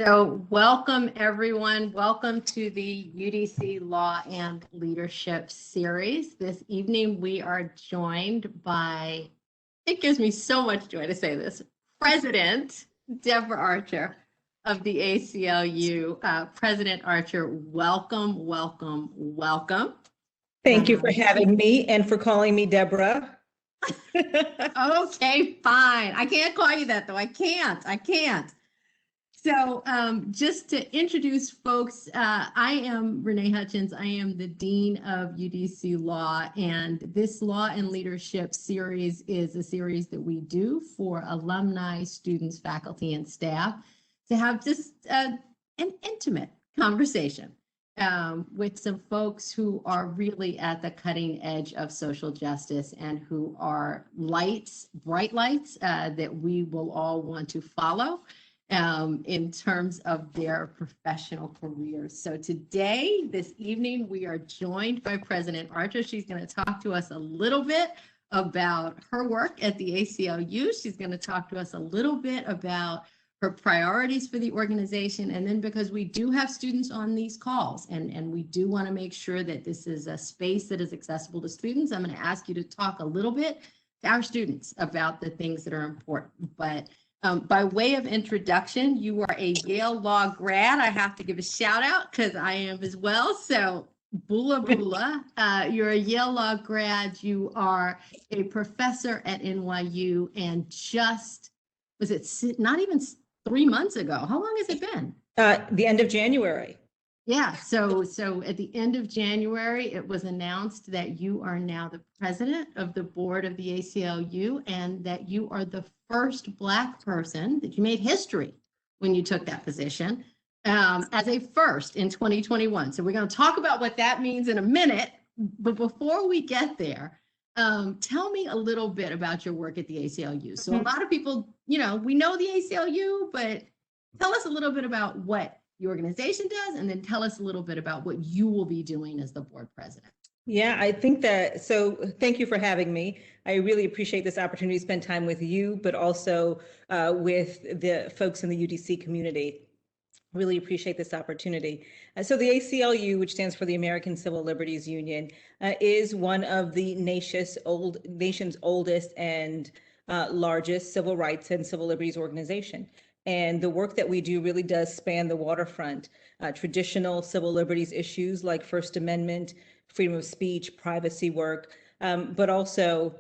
So welcome everyone. Welcome to the UDC Law and Leadership Series. This evening we are joined by, it gives me so much joy to say this, President Deborah Archer of the ACLU. President Archer, welcome, welcome, welcome. Thank you for having me and for calling me Deborah. Okay, fine. I can't call you that though. I can't. So just to introduce folks, I am Renee Hutchins. I am the Dean of UDC Law, and this Law and Leadership series is a series that we do for alumni, students, faculty, and staff to have just an intimate conversation with some folks who are really at the cutting edge of social justice and who are lights, bright lights that we will all want to follow in terms of their professional careers. So today, this evening, we are joined by President Archer. She's going to talk to us a little bit about her work at the ACLU. She's going to talk to us a little bit about her priorities for the organization. And then because we do have students on these calls and we do want to make sure that this is a space that is accessible to students, I'm going to ask you to talk a little bit to our students about the things that are important. But by way of introduction, you are a Yale Law grad. I have to give a shout out because I am as well. So Bula, you're a Yale Law grad. You are a professor at NYU and was it not even 3 months ago? How long has it been? The end of January. Yeah, so at the end of January, it was announced that you are now the president of the board of the ACLU and that you are the first Black person, that you made history when you took that position as a first in 2021. So we're going to talk about what that means in a minute. But before we get there, tell me a little bit about your work at the ACLU. So a lot of people, we know the ACLU, but tell us a little bit about what the organization does, and then tell us a little bit about what you will be doing as the board president. Yeah, I think so thank you for having me. I really appreciate this opportunity to spend time with you, but also with the folks in the UDC community. Really appreciate this opportunity. So the ACLU, which stands for the American Civil Liberties Union, is one of the nation's oldest and largest civil rights and civil liberties organization. And the work that we do really does span the waterfront, traditional civil liberties issues like First Amendment, freedom of speech, privacy work, but also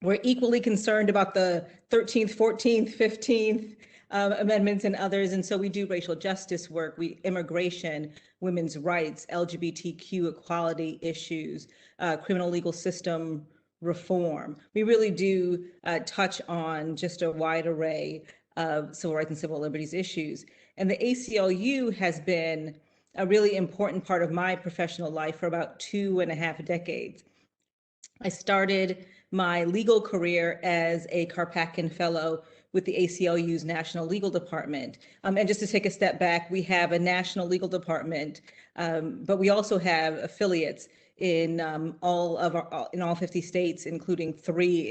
we're equally concerned about the 13th, 14th, 15th amendments and others. And so we do racial justice work, immigration, women's rights, LGBTQ equality issues, criminal legal system reform. We really do touch on just a wide array of civil rights and civil liberties issues. And the ACLU has been a really important part of my professional life for about 2.5 decades. I started my legal career as a Karpatkin Fellow with the ACLU's National Legal Department. And just to take a step back, we have a national legal department, but we also have affiliates in all 50 states, including 3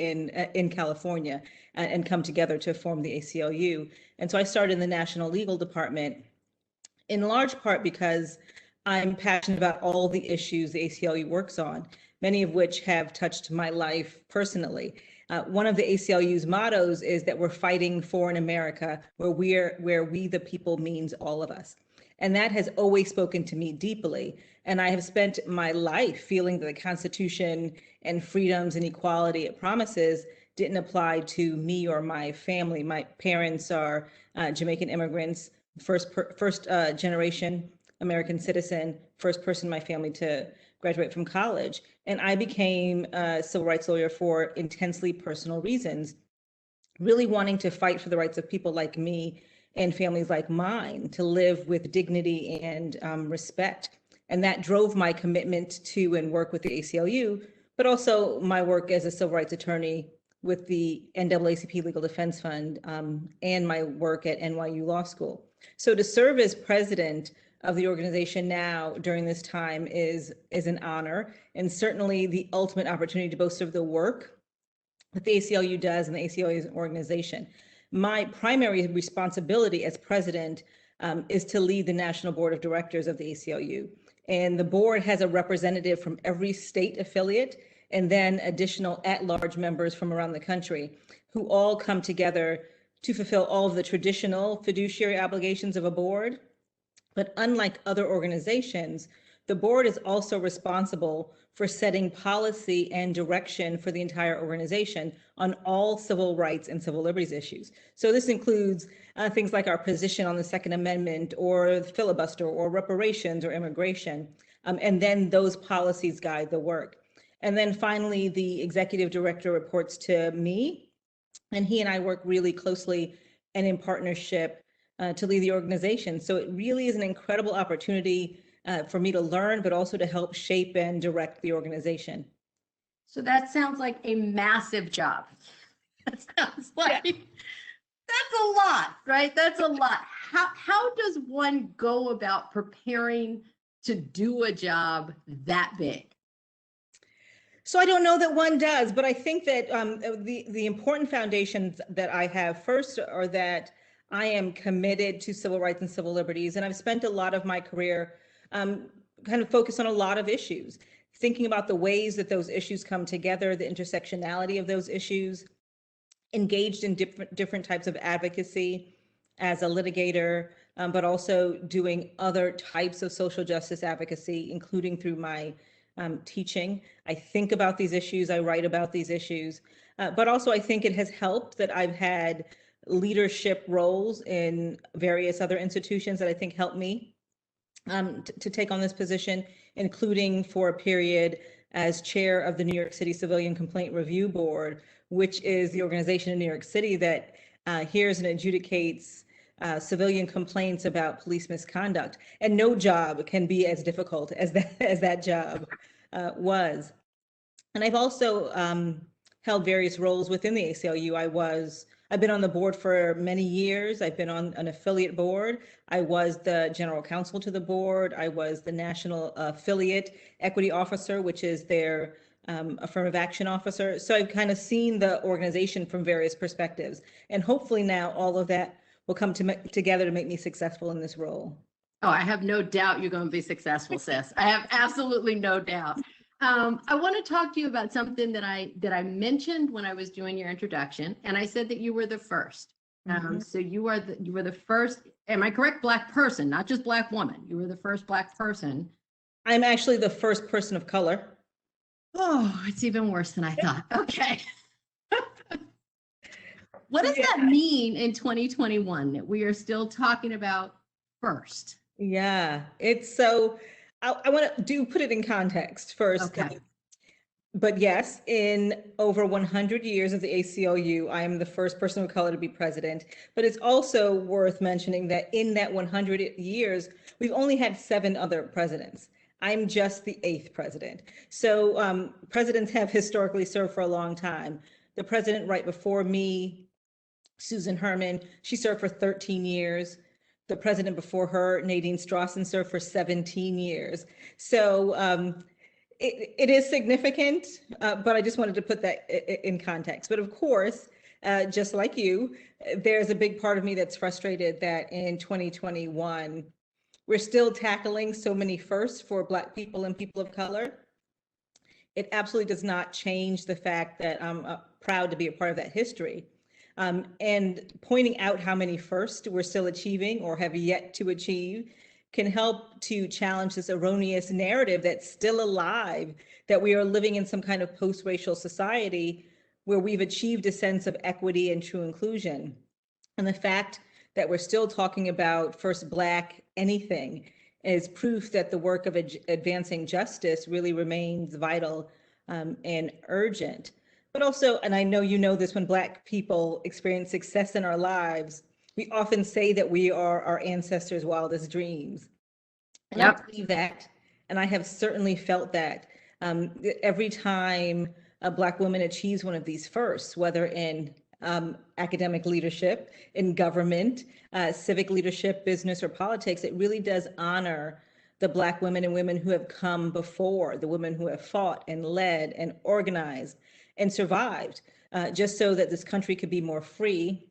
in California, and come together to form the ACLU. And so I started in the National Legal Department, in large part because I'm passionate about all the issues the ACLU works on, many of which have touched my life personally. One of the ACLU's mottos is that we're fighting for an America where we the people means all of us. And that has always spoken to me deeply. And I have spent my life feeling that the Constitution and freedoms and equality it promises didn't apply to me or my family. My parents are Jamaican immigrants, first generation American citizen, first person in my family to graduate from college. And I became a civil rights lawyer for intensely personal reasons, really wanting to fight for the rights of people like me and families like mine to live with dignity and respect. And that drove my commitment to and work with the ACLU, but also my work as a civil rights attorney with the NAACP Legal Defense Fund and my work at NYU Law School. So to serve as president of the organization now during this time is an honor, and certainly the ultimate opportunity to both serve the work that the ACLU does and the ACLU as an organization. My primary responsibility as president is to lead the National Board of Directors of the ACLU. And the board has a representative from every state affiliate and then additional at-large members from around the country who all come together to fulfill all of the traditional fiduciary obligations of a board. But unlike other organizations, the board is also responsible for setting policy and direction for the entire organization on all civil rights and civil liberties issues. So this includes things like our position on the Second Amendment or the filibuster or reparations or immigration. And then those policies guide the work. And then finally, the executive director reports to me, and he and I work really closely and in partnership to lead the organization. So it really is an incredible opportunity for me to learn, but also to help shape and direct the organization. So that sounds like a massive job. That sounds like that's a lot, right? That's a lot. How does one go about preparing to do a job that big? So I don't know that one does, but I think that the important foundations that I have first are that I am committed to civil rights and civil liberties, and I've spent a lot of my career kind of focused on a lot of issues, thinking about the ways that those issues come together, the intersectionality of those issues, engaged in different types of advocacy as a litigator, but also doing other types of social justice advocacy, including through my teaching. I think about these issues, I write about these issues, but also I think it has helped that I've had leadership roles in various other institutions that I think helped me to take on this position, including for a period as chair of the New York City Civilian Complaint Review Board, which is the organization in New York City that hears and adjudicates civilian complaints about police misconduct. And no job can be as difficult as that job was. And I've also held various roles within the ACLU. I've been on the board for many years. I've been on an affiliate board. I was the general counsel to the board. I was the national affiliate equity officer, which is their affirmative action officer. So I've kind of seen the organization from various perspectives. And hopefully now all of that will come together to make me successful in this role. Oh, I have no doubt you're going to be successful, sis. I have absolutely no doubt. I want to talk to you about something that I mentioned when I was doing your introduction, and I said that you were the first. So you were the first. Am I correct? Black person, not just Black woman. You were the first Black person. I'm actually the first person of color. Oh, it's even worse than I thought. Okay. What does that mean in 2021 that we are still talking about first? Yeah, it's so, I want to put it in context first. Okay. But yes, in over 100 years of the ACLU, I am the first person of color to be president. But it's also worth mentioning that in that 100 years, we've only had 7 other presidents. I'm just the 8th president. So presidents have historically served for a long time. The president right before me, Susan Herman, she served for 13 years. The president before her, Nadine Strawson, served for 17 years. So it is significant, but I just wanted to put that in context. But of course, just like you, there's a big part of me that's frustrated that in 2021, we're still tackling so many firsts for Black people and people of color. It absolutely does not change the fact that I'm proud to be a part of that history. And pointing out how many firsts we're still achieving or have yet to achieve can help to challenge this erroneous narrative that's still alive, that we are living in some kind of post-racial society where we've achieved a sense of equity and true inclusion. And the fact that we're still talking about first Black anything is proof that the work of advancing justice really remains vital and urgent. But also, and I know you know this, when Black people experience success in our lives, we often say that we are our ancestors' wildest dreams. And I believe that, and I have certainly felt that every time a Black woman achieves one of these firsts, whether in academic leadership, in government, civic leadership, business, or politics, it really does honor the Black women and women who have come before, the women who have fought and led and organized and survived, just so that this country could be more free,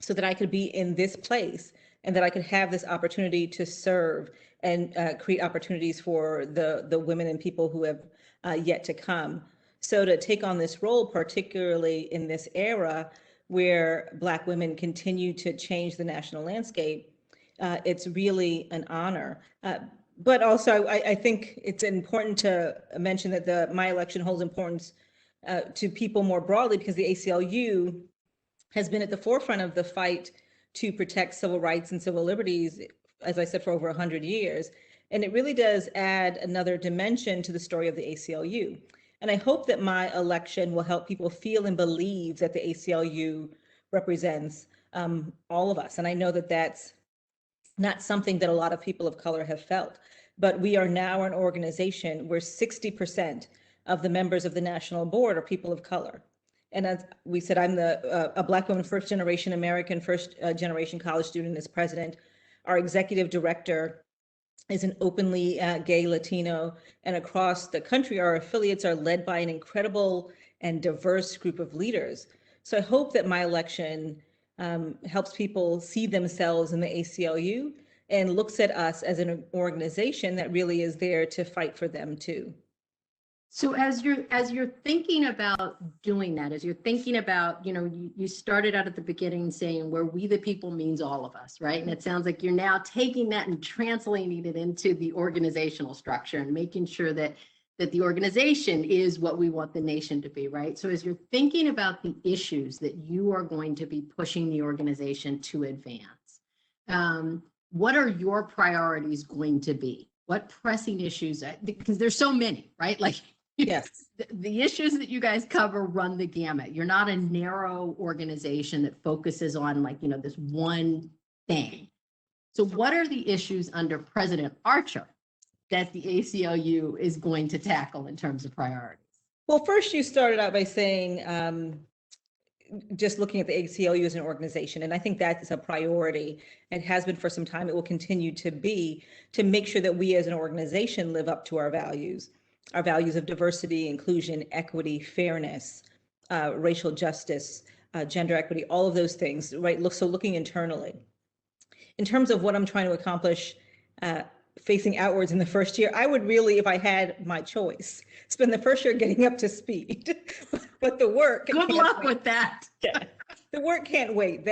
so that I could be in this place and that I could have this opportunity to serve and create opportunities for the women and people who have yet to come. So to take on this role, particularly in this era where Black women continue to change the national landscape, it's really an honor. But also, I think it's important to mention that my election holds importance to people more broadly, because the ACLU has been at the forefront of the fight to protect civil rights and civil liberties, as I said, for over 100 years. And it really does add another dimension to the story of the ACLU. And I hope that my election will help people feel and believe that the ACLU represents all of us. And I know that that's not something that a lot of people of color have felt, but we are now an organization where 60% of the members of the national board are people of color. And as we said, I'm a Black woman, first generation American, first generation college student as president. Our executive director is an openly gay Latino, and across the country, our affiliates are led by an incredible and diverse group of leaders. So I hope that my election helps people see themselves in the ACLU and looks at us as an organization that really is there to fight for them too. So as you're thinking about doing that, as you're thinking about, you started out at the beginning saying where we the people means all of us, right? And it sounds like you're now taking that and translating it into the organizational structure and making sure that the organization is what we want the nation to be, right? So as you're thinking about the issues that you are going to be pushing the organization to advance, what are your priorities going to be? What pressing issues, because there's so many, right? Like, yes, the issues that you guys cover run the gamut. You're not a narrow organization that focuses on this one thing. So what are the issues under President Archer that the ACLU is going to tackle in terms of priorities? Well, first you started out by saying, just looking at the ACLU as an organization, and I think that is a priority. It has been for some time. It will continue to be, to make sure that we as an organization live up to our values of diversity, inclusion, equity, fairness, racial justice, gender equity, all of those things, right? So looking internally. In terms of what I'm trying to accomplish, facing outwards in the first year, I would really, if I had my choice, spend the first year getting up to speed. But the work. Good luck with that. Yeah. The work can't wait.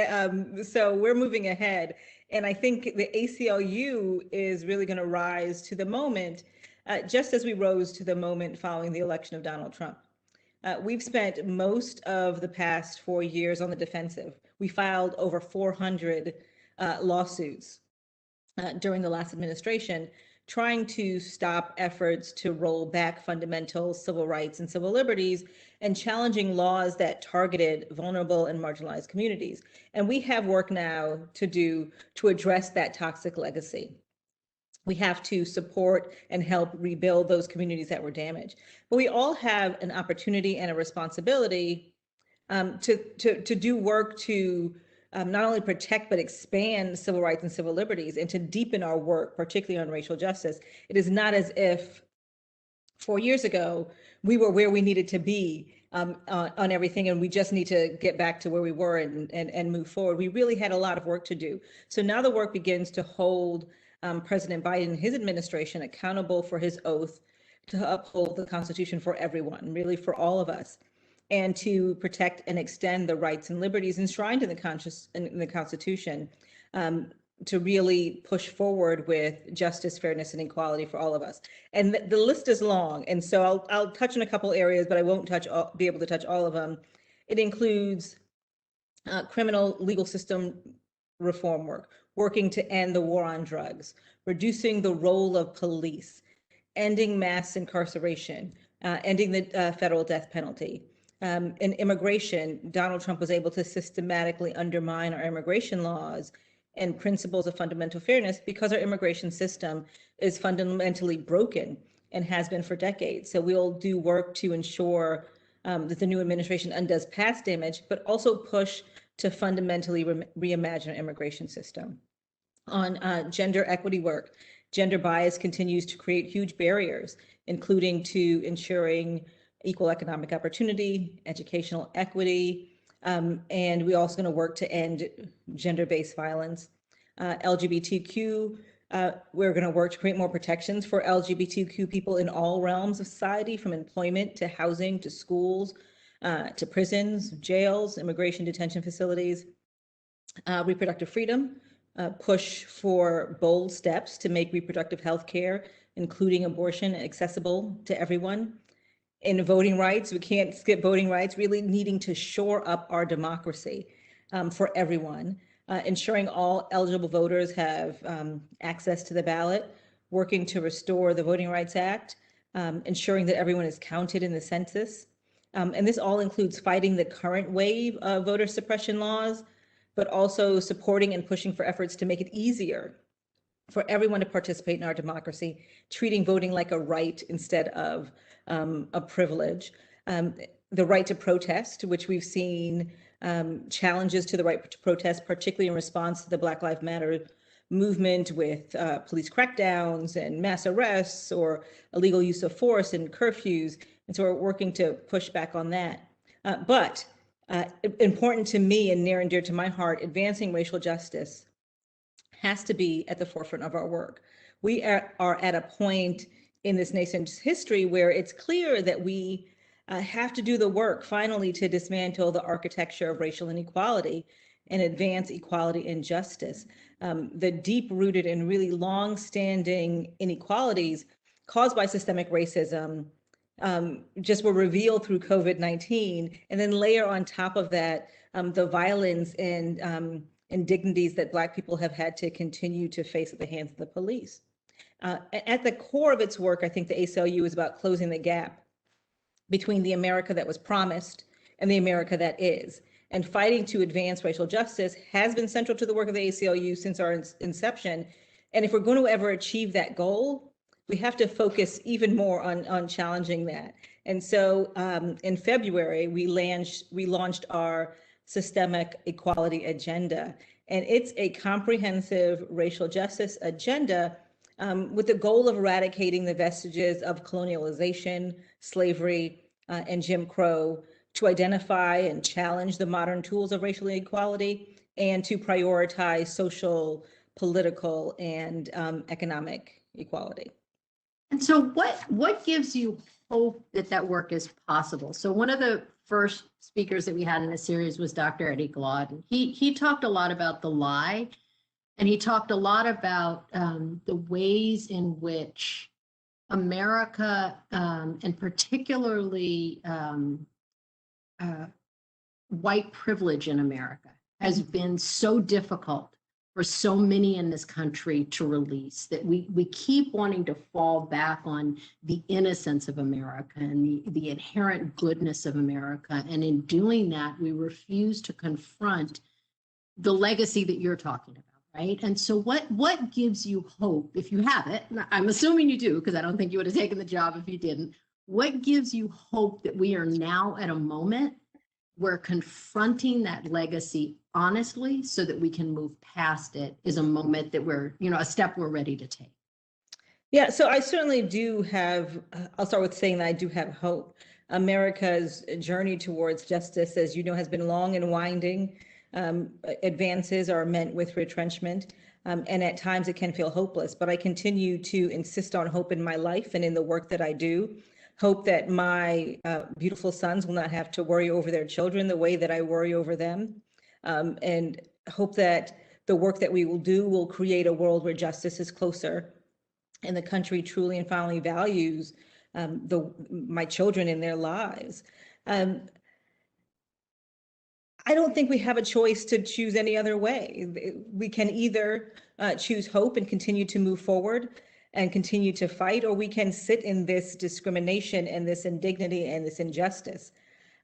So we're moving ahead. And I think the ACLU is really going to rise to the moment, just as we rose to the moment following the election of Donald Trump. We've spent most of the past 4 years on the defensive. We filed over 400 lawsuits during the last administration, trying to stop efforts to roll back fundamental civil rights and civil liberties and challenging laws that targeted vulnerable and marginalized communities. And we have work now to do to address that toxic legacy. We have to support and help rebuild those communities that were damaged. But we all have an opportunity and a responsibility to do work to not only protect, but expand civil rights and civil liberties, and to deepen our work, particularly on racial justice. It is not as if 4 years ago, we were where we needed to be on everything, and we just need to get back to where we were and move forward. We really had a lot of work to do. So now the work begins to hold President Biden and his administration accountable for his oath to uphold the Constitution for everyone, really for all of us, and to protect and extend the rights and liberties enshrined in the Constitution, to really push forward with justice, fairness, and equality for all of us. And the list is long, and so I'll touch on a couple areas, but I won't be able to touch all of them. It includes criminal legal system reform work, working to end the war on drugs, reducing the role of police, ending mass incarceration, ending the federal death penalty. In immigration, Donald Trump was able to systematically undermine our immigration laws and principles of fundamental fairness because our immigration system is fundamentally broken and has been for decades. So we'll do work to ensure that the new administration undoes past damage, but also push to fundamentally reimagine our immigration system. On gender equity work, gender bias continues to create huge barriers, including to ensuring equal economic opportunity, educational equity, and we're also going to work to end gender-based violence. LGBTQ. We're going to work to create more protections for LGBTQ people in all realms of society, from employment to housing to schools to prisons, jails, immigration detention facilities. Reproductive freedom, push for bold steps to make reproductive health care, including abortion, accessible to everyone. In voting rights, we can't skip voting rights, really needing to shore up our democracy for everyone, ensuring all eligible voters have access to the ballot, working to restore the Voting Rights Act, ensuring that everyone is counted in the census. And this all includes fighting the current wave of voter suppression laws, but also supporting and pushing for efforts to make it easier for everyone to participate in our democracy, treating voting like a right instead of a privilege. The right to protest, which we've seen challenges to the right to protest, particularly in response to the Black Lives Matter movement with police crackdowns and mass arrests or illegal use of force and curfews. And so we're working to push back on that. But important to me and near and dear to my heart, advancing racial justice has to be at the forefront of our work. We are at a point in this nation's history where it's clear that we have to do the work finally to dismantle the architecture of racial inequality and advance equality and justice. The deep-rooted and really long-standing inequalities caused by systemic racism just were revealed through COVID-19, and then layer on top of that the violence and indignities that Black people have had to continue to face at the hands of the police. At the core of its work, I think the ACLU is about closing the gap between the America that was promised and the America that is. And fighting to advance racial justice has been central to the work of the ACLU since our inception. And if we're going to ever achieve that goal, we have to focus even more on challenging that. And so in February, we launched our systemic equality agenda. And it's a comprehensive racial justice agenda with the goal of eradicating the vestiges of colonialization, slavery, and Jim Crow, to identify and challenge the modern tools of racial inequality, and to prioritize social, political, and economic equality. And so what gives you hope that that work is possible? So one of the first speakers that we had in the series was Dr. Eddie Glaude. He talked a lot about the lie, and he talked a lot about the ways in which America, and particularly white privilege in America, has been so difficult for so many in this country to release, that we keep wanting to fall back on the innocence of America and the inherent goodness of America. And in doing that, we refuse to confront the legacy that you're talking about, right? And so what gives you hope, if you have it? I'm assuming you do, because I don't think you would have taken the job if you didn't. What gives you hope that we are now at a moment where confronting that legacy honestly, so that we can move past it, is a moment that we're, a step we're ready to take? Yeah, so I certainly do have, I'll start with saying that I do have hope. America's journey towards justice, as you know, has been long and winding. Advances are met with retrenchment, and at times it can feel hopeless, but I continue to insist on hope in my life and in the work that I do. Hope that my beautiful sons will not have to worry over their children the way that I worry over them. And hope that the work that we will do will create a world where justice is closer and the country truly and finally values my children in their lives. I don't think we have a choice to choose any other way. We can either choose hope and continue to move forward and continue to fight, or we can sit in this discrimination and this indignity and this injustice.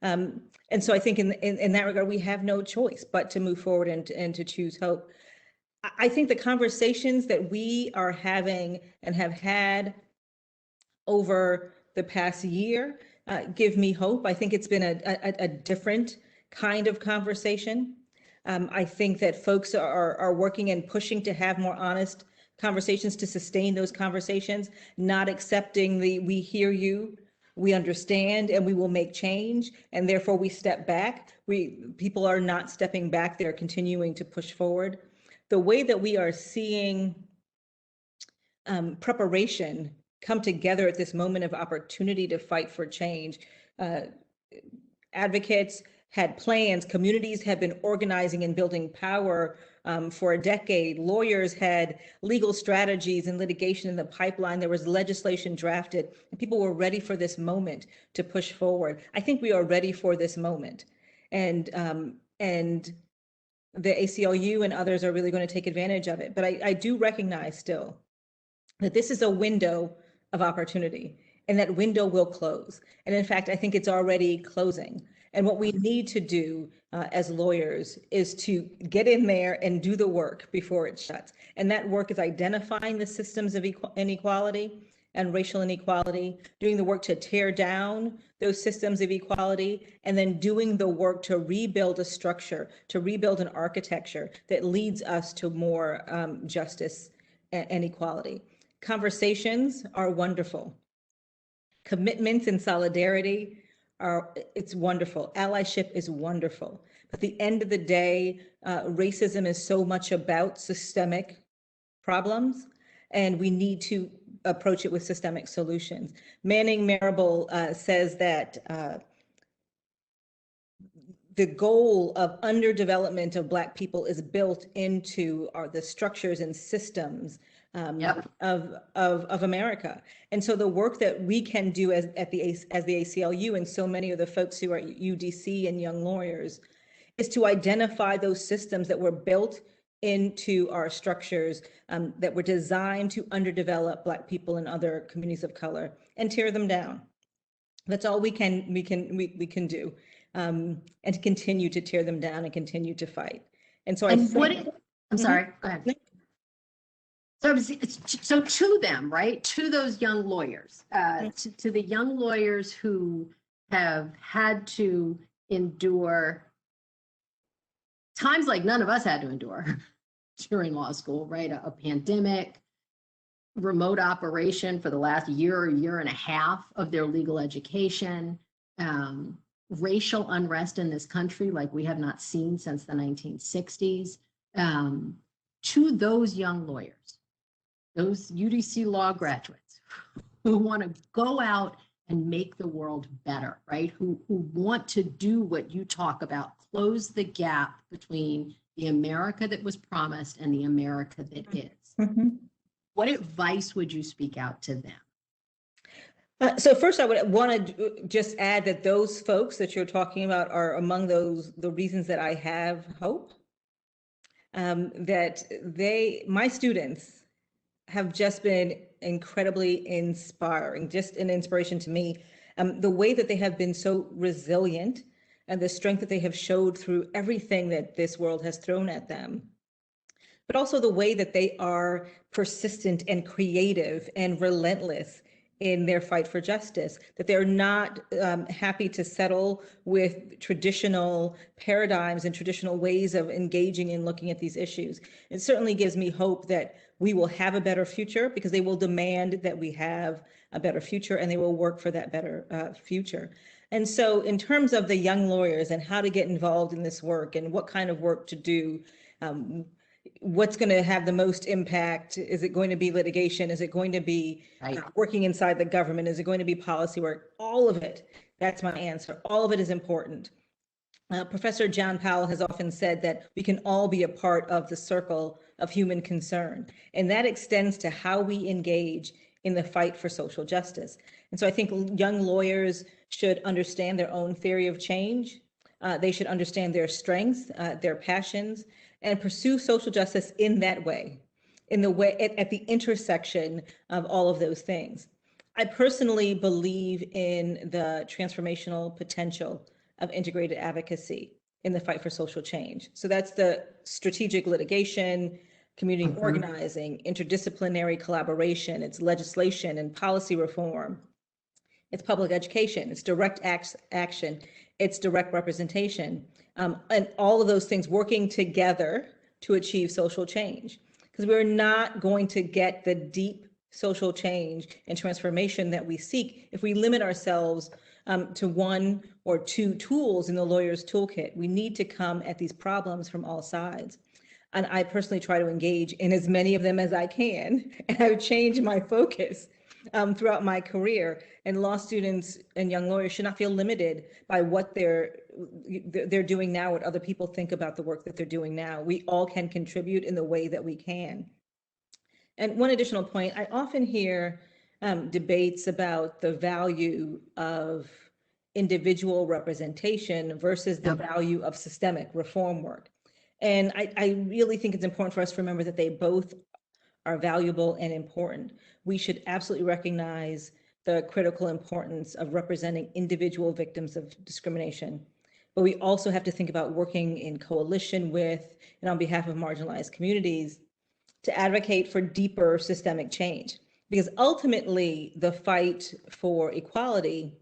And so I think in that regard, we have no choice but to move forward and to choose hope. I think the conversations that we are having and have had over the past year give me hope. I think it's been a different kind of conversation. I think that folks are working and pushing to have more honest conversations, to sustain those conversations, not accepting the "we hear you, we understand, and we will make change, and therefore we step back." People are not stepping back, they're continuing to push forward. the way that we are seeing preparation come together at this moment of opportunity to fight for change. Advocates had plans, communities had been organizing and building power for a decade. Lawyers had legal strategies and litigation in the pipeline. There was legislation drafted, and people were ready for this moment to push forward. I think we are ready for this moment. And the ACLU and others are really going to take advantage of it. But I do recognize still that this is a window of opportunity, and that window will close. And in fact, I think it's already closing. And what we need to do as lawyers is to get in there and do the work before it shuts. And that work is identifying the systems of inequality and racial inequality, doing the work to tear down those systems of equality, and then doing the work to rebuild a structure, to rebuild an architecture that leads us to more justice and equality. Conversations are wonderful. Commitments and solidarity it's wonderful. Allyship is wonderful. But at the end of the day, racism is so much about systemic problems, and we need to approach it with systemic solutions. Manning Marable says that the goal of underdevelopment of Black people is built into the structures and systems of America. And so the work that we can do as the ACLU and so many of the folks who are at UDC and young lawyers is to identify those systems that were built into our structures that were designed to underdevelop Black people and other communities of color and tear them down. That's all we can do, and to continue to tear them down and continue to fight. And so I'm sorry, go ahead. So to them, right, to those young lawyers, to the young lawyers who have had to endure times like none of us had to endure during law school, right? A pandemic, remote operation for the last year or year and a half of their legal education, racial unrest in this country like we have not seen since the 1960s. To those young lawyers, those UDC law graduates who want to go out and make the world better, right? Who want to do what you talk about, close the gap between the America that was promised and the America that is. Mm-hmm. What advice would you speak out to them? So first, I would want to just add that those folks that you're talking about are among the reasons that I have hope. That my students have just been incredibly inspiring, just an inspiration to me. The way that they have been so resilient and the strength that they have showed through everything that this world has thrown at them, but also the way that they are persistent and creative and relentless in their fight for justice, that they're not happy to settle with traditional paradigms and traditional ways of engaging and looking at these issues. It certainly gives me hope that we will have a better future because they will demand that we have a better future and they will work for that better future. And so in terms of the young lawyers and how to get involved in this work and what kind of work to do, what's going to have the most impact? Is it going to be litigation? Is it going to be working inside the government? Is it going to be policy work? All of it. That's my answer. All of it is important. Professor John Powell has often said that we can all be a part of the circle of human concern, and that extends to how we engage in the fight for social justice. And so I think young lawyers should understand their own theory of change. They should understand their strengths, their passions, and pursue social justice in that way, at the intersection of all of those things. I personally believe in the transformational potential of integrated advocacy in the fight for social change. So that's the strategic litigation, community organizing, interdisciplinary collaboration, it's legislation and policy reform, it's public education, it's direct action, it's direct representation, and all of those things working together to achieve social change. Because we're not going to get the deep social change and transformation that we seek if we limit ourselves to one or two tools in the lawyer's toolkit. We need to come at these problems from all sides. And I personally try to engage in as many of them as I can. And I've changed my focus throughout my career. And law students and young lawyers should not feel limited by what they're doing now, what other people think about the work that they're doing now. We all can contribute in the way that we can. And one additional point, I often hear debates about the value of individual representation versus the value of systemic reform work. And I really think it's important for us to remember that they both are valuable and important. We should absolutely recognize the critical importance of representing individual victims of discrimination. But we also have to think about working in coalition with and on behalf of marginalized communities to advocate for deeper systemic change. Because ultimately, the fight for equality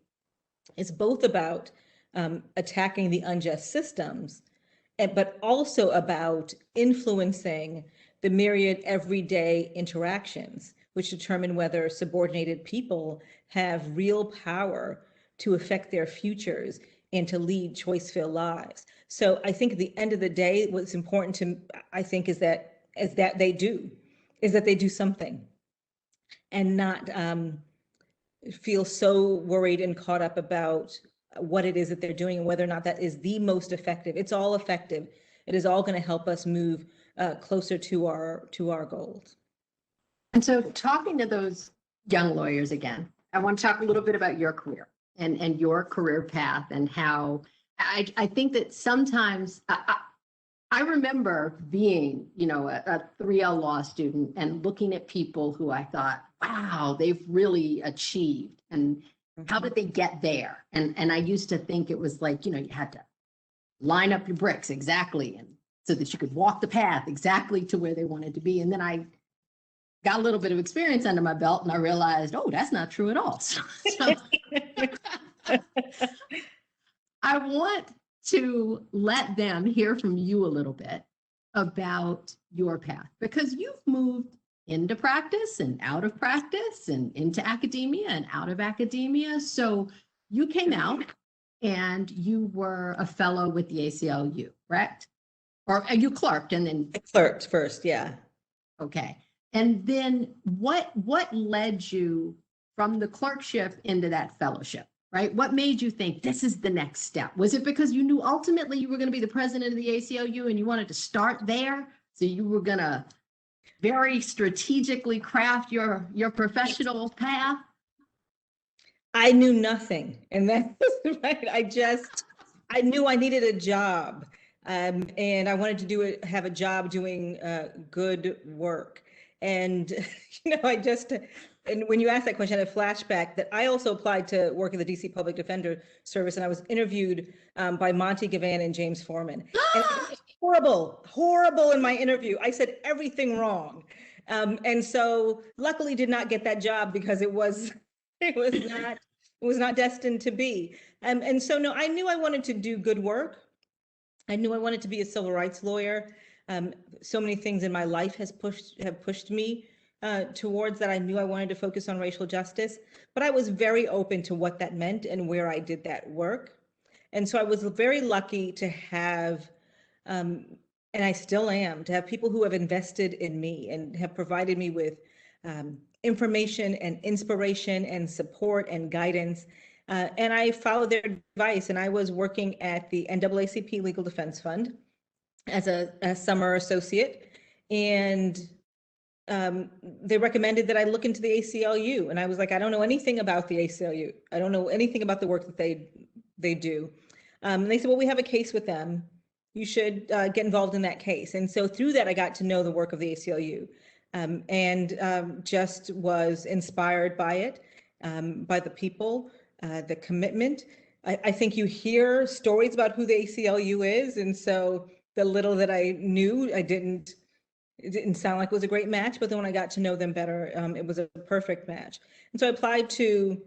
is both about attacking the unjust systems, but also about influencing the myriad everyday interactions, which determine whether subordinated people have real power to affect their futures and to lead choice-filled lives. So I think at the end of the day, what's important to, I think, is that they do something and not feel so worried and caught up about what it is that they're doing and whether or not that is the most effective. It's all effective. It is all going to help us move closer to our goals. And so talking to those young lawyers again, I want to talk a little bit about your career and your career path and how I think that sometimes I remember being, a 3L law student and looking at people who I thought, wow, they've really achieved. And how did they get there? And I used to think it was like, you had to line up your bricks exactly, and so that you could walk the path exactly to where they wanted to be. And then I got a little bit of experience under my belt and I realized, oh, that's not true at all. So I want to let them hear from you a little bit about your path, because you've moved into practice and out of practice and into academia and out of academia. So you came out and you were a fellow with the ACLU, correct? Or you clerked and then I clerked first, yeah. Okay. And then what led you from the clerkship into that fellowship, right? What made you think this is the next step? Was it because you knew ultimately you were going to be the president of the ACLU and you wanted to start there? So you were going to very strategically craft your professional path? I knew nothing. And that's right. I knew I needed a job. And I wanted to have a job doing good work. And, and when you asked that question, I had a flashback that I also applied to work at the DC Public Defender Service, and I was interviewed by Monty Gavan and James Foreman. And it was horrible in my interview. I said everything wrong. And so luckily did not get that job because it was not destined to be. And so, no, I knew I wanted to do good work. I knew I wanted to be a civil rights lawyer. So many things in my life have pushed me towards that. I knew I wanted to focus on racial justice, but I was very open to what that meant and where I did that work. And so I was very lucky to have, and I still am, to have people who have invested in me and have provided me with information and inspiration and support and guidance. And I followed their advice, and I was working at the NAACP Legal Defense Fund as a summer associate. And they recommended that I look into the ACLU. And I was like, I don't know anything about the ACLU. I don't know anything about the work that they do. And they said, well, we have a case with them. You should get involved in that case. And so through that, I got to know the work of the ACLU and just was inspired by it, by the people, the commitment. I think you hear stories about who the ACLU is. And so the little that I knew, it didn't sound like it was a great match, but then when I got to know them better, it was a perfect match. And so I applied to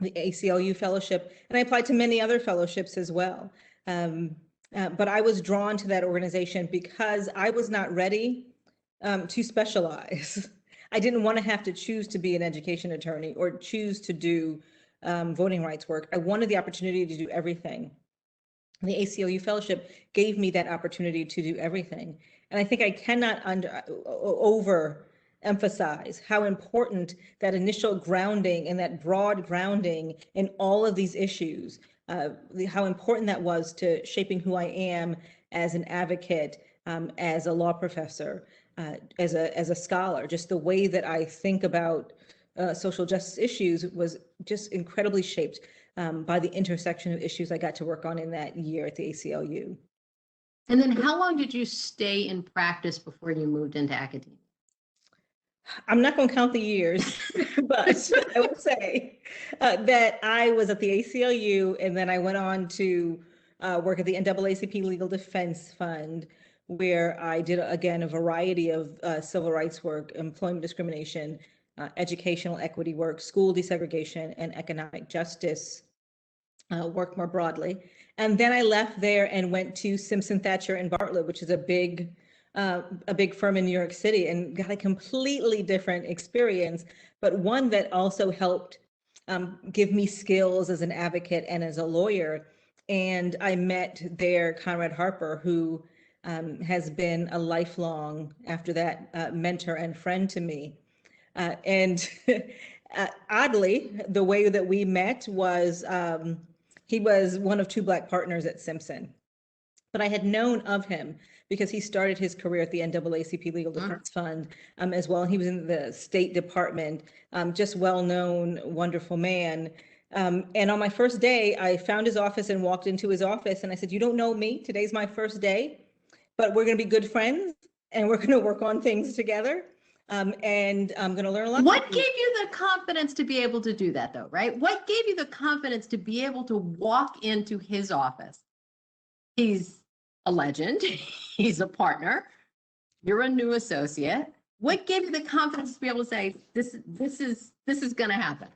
the ACLU fellowship, and I applied to many other fellowships as well. But I was drawn to that organization because I was not ready to specialize. I didn't want to have to choose to be an education attorney or choose to do voting rights work. I wanted the opportunity to do everything. The ACLU fellowship gave me that opportunity to do everything. And I think I cannot overemphasize how important that initial grounding and that broad grounding in all of these issues, how important that was to shaping who I am as an advocate, as a law professor, as a scholar. Just the way that I think about social justice issues was just incredibly shaped by the intersection of issues I got to work on in that year at the ACLU. And then how long did you stay in practice before you moved into academia? I'm not going to count the years, but I will say that I was at the ACLU, and then I went on to work at the NAACP Legal Defense Fund, where I did, again, a variety of civil rights work, employment discrimination, educational equity work, school desegregation, and economic justice work more broadly. And then I left there and went to Simpson Thacher and Bartlett, which is a big firm in New York City, and got a completely different experience, but one that also helped give me skills as an advocate and as a lawyer. And I met there Conrad Harper, who has been a lifelong, after that, mentor and friend to me. And oddly, the way that we met was he was one of two Black partners at Simpson. But I had known of him because he started his career at the NAACP Legal Defense Fund as well. He was in the State Department, just well-known, wonderful man. And on my first day, I found his office and walked into his office, and I said, "You don't know me. Today's my first day, but we're going to be good friends, and we're going to work on things together. And I'm going to learn a lot." What gave you the confidence to be able to do that, though, right? What gave you the confidence to be able to walk into his office? He's a legend. He's a partner. You're a new associate. What gave you the confidence to be able to say, this is going to happen?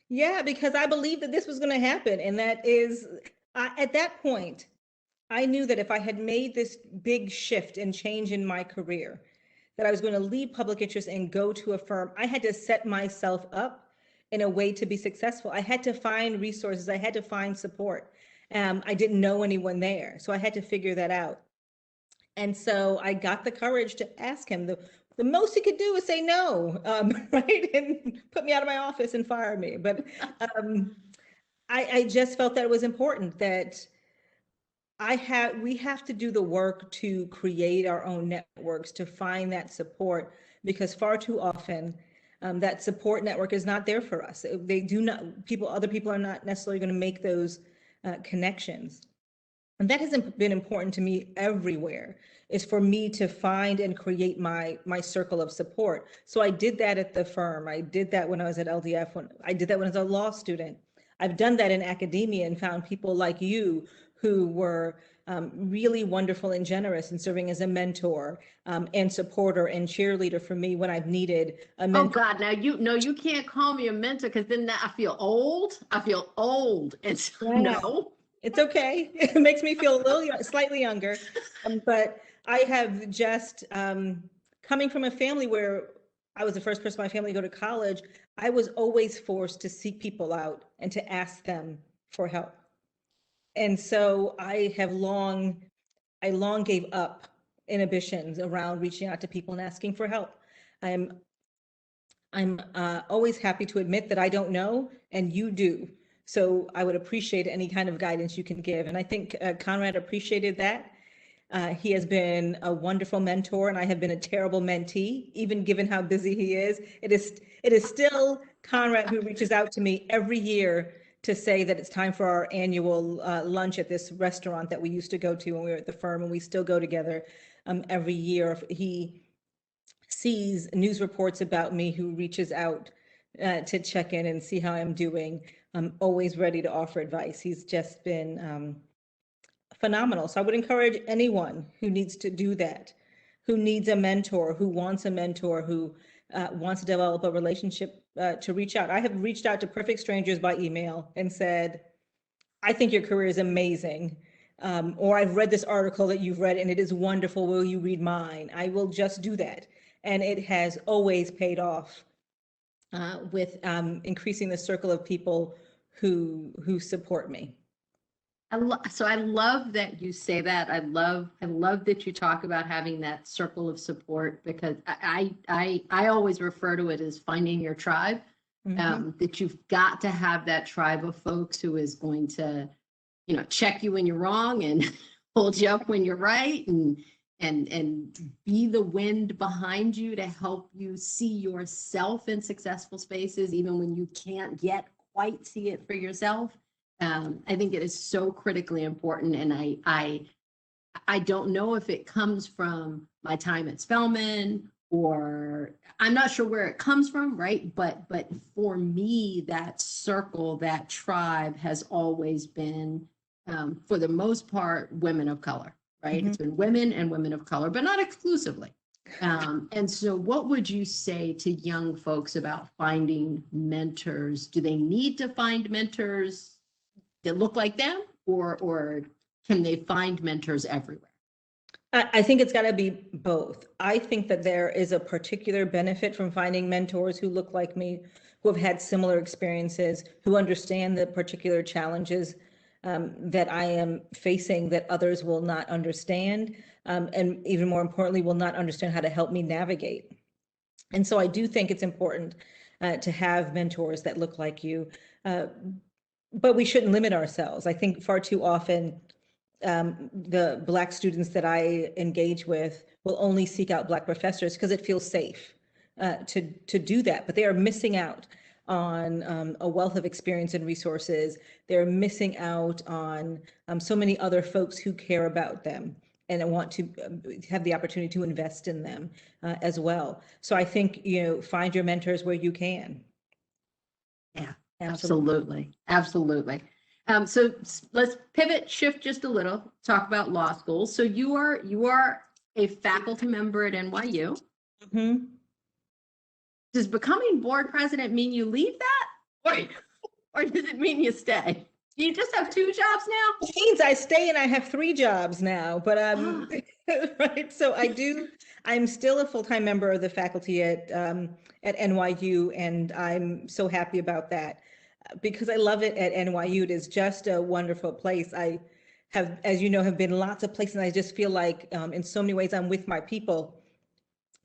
Yeah, because I believed that this was going to happen. And that is, at that point, I knew that if I had made this big shift and change in my career, that I was going to leave public interest and go to a firm, I had to set myself up in a way to be successful. I had to find resources. I had to find support. I didn't know anyone there, so I had to figure that out. And so I got the courage to ask him. The most he could do is say no, right? And put me out of my office and fire me. But I just felt that it was important that we have to do the work to create our own networks, to find that support, because far too often that support network is not there for us. They do not, other people are not necessarily going to make those connections. And that has been important to me everywhere, is for me to find and create my circle of support. So I did that at the firm. I did that when I was at LDF. I did that when I was a law student. I've done that in academia and found people like you who were really wonderful and generous in serving as a mentor and supporter and cheerleader for me when I've needed a mentor. Oh God, now you can't call me a mentor, because then I feel old. I feel old. It's no. It's okay. It makes me feel a little slightly younger, but I have just coming from a family where I was the first person in my family to go to college. I was always forced to seek people out and to ask them for help. And so I long gave up inhibitions around reaching out to people and asking for help. I'm always happy to admit that I don't know, and you do. So I would appreciate any kind of guidance you can give. And I think Conrad appreciated that. He has been a wonderful mentor, and I have been a terrible mentee, even given how busy he is. It is still Conrad who reaches out to me every year to say that it's time for our annual lunch at this restaurant that we used to go to when we were at the firm, and we still go together every year. He sees news reports about me, who reaches out to check in and see how I'm doing. I'm always ready to offer advice. He's just been phenomenal. So I would encourage anyone who needs to do that, who needs a mentor, who wants a mentor, who wants to develop a relationship, to reach out. I have reached out to perfect strangers by email and said, "I think your career is amazing," or "I've read this article that you've read and it is wonderful. Will you read mine?" I will just do that. And it has always paid off with increasing the circle of people who support me. So I love that you say that. I love that you talk about having that circle of support, because I always refer to it as finding your tribe. That you've got to have that tribe of folks who is going to, check you when you're wrong and hold you up when you're right, and be the wind behind you to help you see yourself in successful spaces, even when you can't yet quite see it for yourself. I think it is so critically important, and I don't know if it comes from my time at Spelman, or I'm not sure where it comes from, right? But for me, that circle, that tribe, has always been, for the most part, women of color, right? It's been women and women of color, but not exclusively. And so what would you say to young folks about finding mentors? Do they need to find mentors that look like them, or can they find mentors everywhere? I think it's got to be both. I think that there is a particular benefit from finding mentors who look like me, who have had similar experiences, who understand the particular challenges that I am facing that others will not understand, and even more importantly, will not understand how to help me navigate. And so I do think it's important to have mentors that look like you, but we shouldn't limit ourselves. I think far too often the Black students that I engage with will only seek out Black professors because it feels safe to do that, but they are missing out on a wealth of experience and resources. They're missing out on so many other folks who care about them and want to have the opportunity to invest in them as well. So I think, find your mentors where you can. Yeah, absolutely. Absolutely. So let's shift just a little, talk about law school. So you are a faculty member at NYU. Does becoming board president mean you leave that, or does it mean you stay? Do you just have 2 jobs now? It means I stay and I have 3 jobs now, but right. So I'm still a full-time member of the faculty at NYU, and I'm so happy about that because I love it at NYU. It is just a wonderful place. I have, as you know, have been lots of places, and I just feel like in so many ways I'm with my people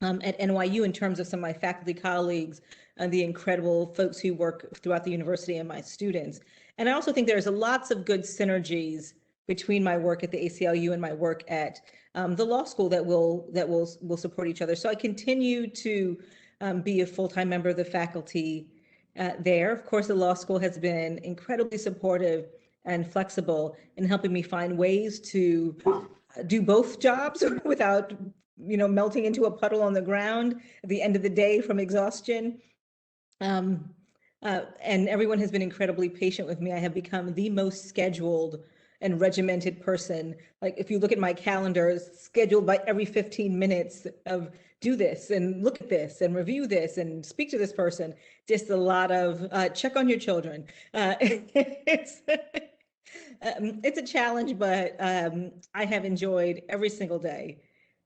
at NYU in terms of some of my faculty colleagues and the incredible folks who work throughout the university and my students. And I also think there's lots of good synergies between my work at the ACLU and my work at the law school that will support each other. So I continue to be a full-time member of the faculty there. Of course, the law school has been incredibly supportive and flexible in helping me find ways to do both jobs without melting into a puddle on the ground at the end of the day from exhaustion. And everyone has been incredibly patient with me. I have become the most scheduled and regimented person. Like if you look at my calendar, it's scheduled by every 15 minutes of do this and look at this and review this and speak to this person. Just a lot of check on your children. It's a challenge, but I have enjoyed every single day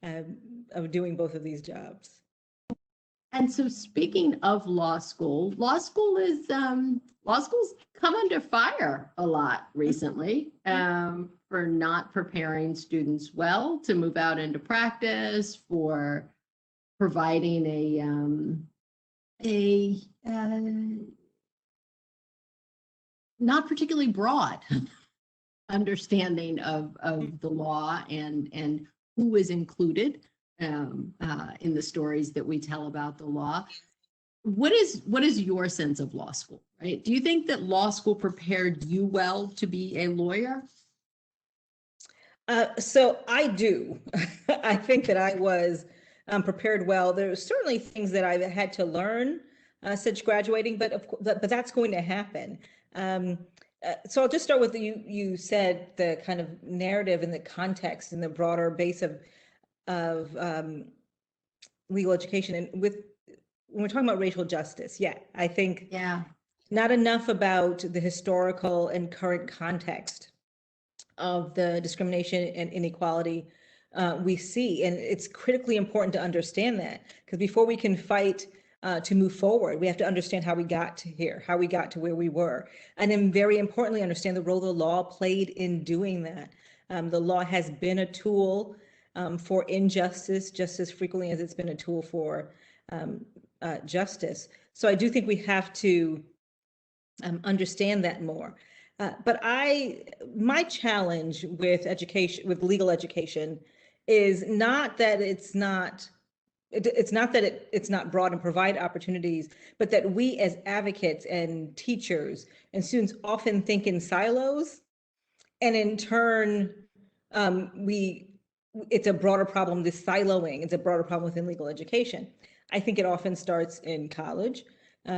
of doing both of these jobs. And so speaking of law school's come under fire a lot recently for not preparing students well to move out into practice, for providing a not particularly broad understanding of the law and who is included in the stories that we tell about the law. What is your sense of law school, right? Do you think that law school prepared you well to be a lawyer? So I do. I think that I was prepared well. There are certainly things that I had to learn since graduating, but that's going to happen. So I'll just start with you said the kind of narrative and the context and the broader base of legal education, and when we're talking about racial justice, I think not enough about the historical and current context of the discrimination and inequality we see, and it's critically important to understand that, because before we can fight to move forward. We have to understand how we got to here, how we got to where we were, and then very importantly, understand the role the law played in doing that. The law has been a tool for injustice just as frequently as it's been a tool for justice. So I do think we have to understand that more. But my challenge with education, with legal education, is not that it's not broad and provide opportunities, but that we as advocates and teachers and students often think in silos, and in turn, it's a broader problem. This siloing, it's a broader problem within legal education. I think it often starts in college.